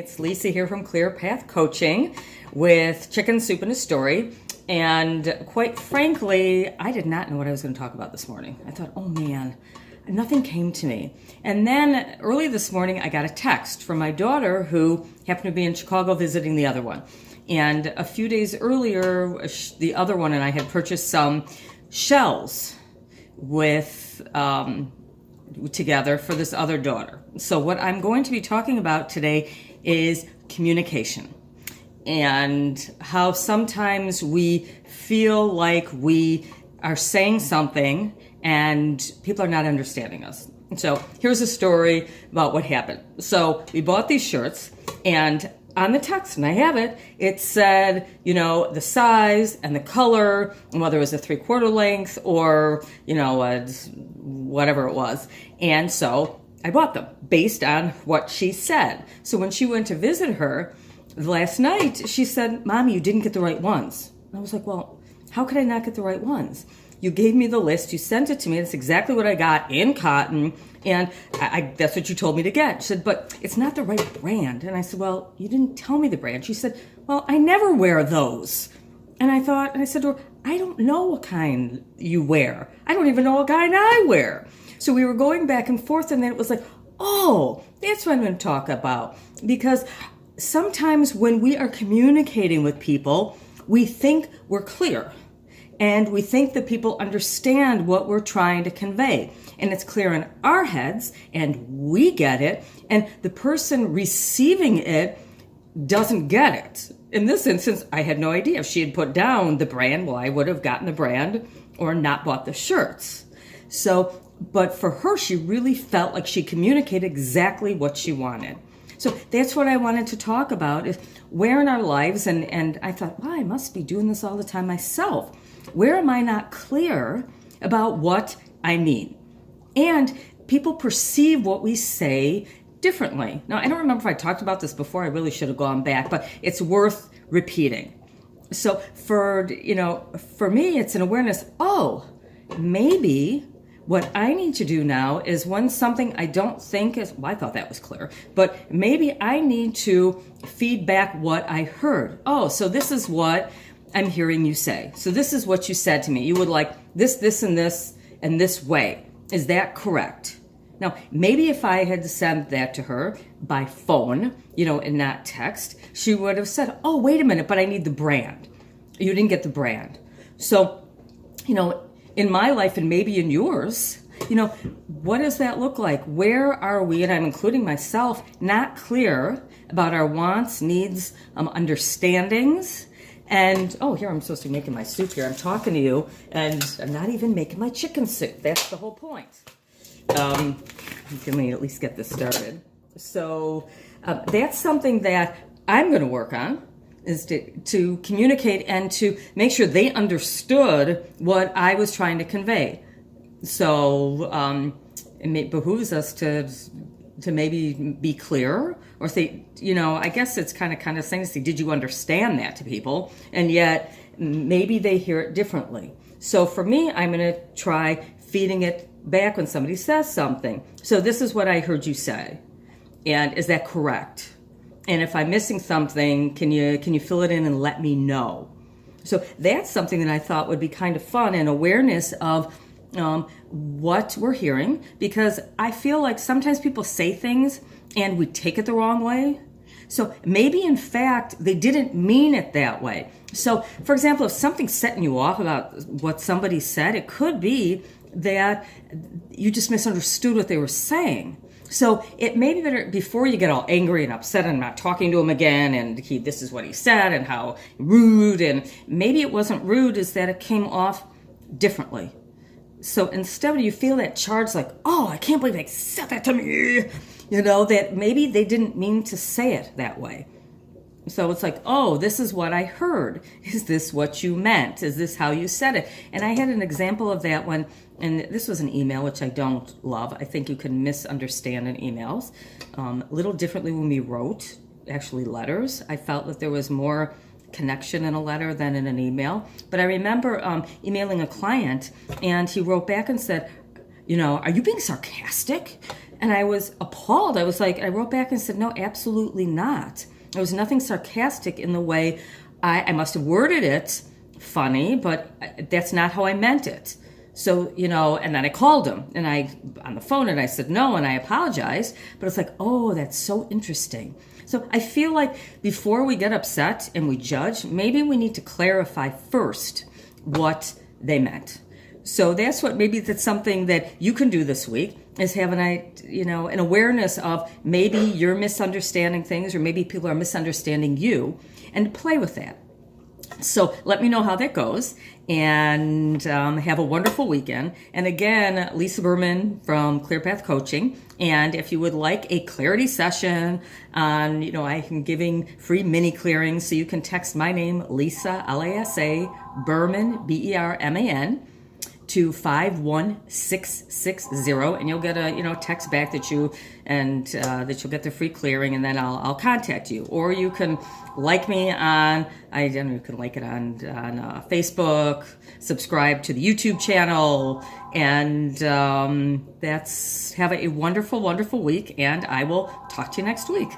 It's Lisa here from Clear Path Coaching with Chicken Soup and a Story. And quite frankly, I did not know what I was going to talk about this morning. I thought, oh man, nothing came to me. And then early this morning, I got a text from my daughter who happened to be in Chicago visiting the other one. And a few days earlier, the other one and I had purchased some shells with together for this other daughter. So what I'm going to be talking about today is communication and how sometimes we feel like we are saying something and people are not understanding us. So here's a story about what happened. So we bought these shirts, and on the text, and I have it, it said, the size and the color, and whether it was a 3/4 length or, whatever it was. And so I bought them based on what she said. So when she went to visit her last night, she said, "Mommy, you didn't get the right ones." And I was like, well, how could I not get the right ones? You gave me the list, you sent it to me, that's exactly what I got in cotton, and that's what you told me to get. She said, but it's not the right brand. And I said, well, you didn't tell me the brand. She said, well, I never wear those. And I said to her, I don't know what kind you wear. I don't even know what kind I wear. So we were going back and forth, and then it was like, oh, that's what I'm going to talk about. Because sometimes when we are communicating with people, we think we're clear. And we think that people understand what we're trying to convey. And it's clear in our heads, and we get it, and the person receiving it doesn't get it. In this instance, I had no idea. If she had put down the brand, well, I would have gotten the brand or not bought the shirts. So, but for her, she really felt like she communicated exactly what she wanted. So that's what I wanted to talk about, is where in our lives, and I thought, well, I must be doing this all the time myself. Where am I not clear about what I mean? And people perceive what we say differently. Now, I don't remember if I talked about this before. I really should have gone back, but it's worth repeating. So for me, it's an awareness. Oh, maybe what I need to do now is when something I don't think is, well, I thought that was clear, but maybe I need to feed back what I heard. Oh, so this is what I'm hearing you say. So this is what you said to me. You would like this, and this way. Is that correct? Now, maybe if I had sent that to her by phone, and not text, she would have said, oh, wait a minute, but I need the brand. You didn't get the brand. So, in my life and maybe in yours, what does that look like? Where are we, and I'm including myself, not clear about our wants, needs, understandings? And, oh, here I'm supposed to be making my soup here. I'm talking to you, and I'm not even making my chicken soup. That's the whole point. Let me at least get this started. So that's something that I'm going to work on, is to communicate and to make sure they understood what I was trying to convey. So it behooves us to maybe be clear, or say, I guess it's kind of saying to say, did you understand that to people? And yet maybe they hear it differently. So for me, I'm going to try feeding it back when somebody says something. So this is what I heard you say. And is that correct? And if I'm missing something, can you fill it in and let me know? So that's something that I thought would be kind of fun, and awareness of what we're hearing, because I feel like sometimes people say things and we take it the wrong way. So maybe in fact they didn't mean it that way. So for example, if something's setting you off about what somebody said, it could be that you just misunderstood what they were saying. So it may be better, before you get all angry and upset and not talking to him again, and this is what he said and how rude, and maybe it wasn't rude, is that it came off differently. So instead of you feel that charge, like, oh, I can't believe they said that to me, that maybe they didn't mean to say it that way. So it's like, oh, this is what I heard. Is this what you meant? Is this how you said it? And I had an example of that one, and this was an email, which I don't love. I think you can misunderstand in emails a little differently when we wrote, actually, letters. I felt that there was more connection in a letter than in an email. But I remember emailing a client, and he wrote back and said, are you being sarcastic? And I was appalled. I was like, I wrote back and said, no, absolutely not. There was nothing sarcastic in the way I must have worded it funny, but that's not how I meant it. So, and then I called him and on the phone, and I said no, and I apologized, but it's like, oh, that's so interesting. So I feel like before we get upset and we judge, maybe we need to clarify first what they meant. So maybe that's something that you can do this week, is have an awareness of maybe you're misunderstanding things, or maybe people are misunderstanding you, and play with that. So let me know how that goes, and have a wonderful weekend. And again, Lisa Berman from Clear Path Coaching. And if you would like a clarity session on, I am giving free mini clearings, so you can text my name, Lisa, Lasa, Berman, Berman, to 51660, and you'll get a text back that you'll get the free clearing, and then I'll contact you. Or you can like me on you can like it on Facebook, subscribe to the YouTube channel, and have a wonderful, wonderful week, and I will talk to you next week.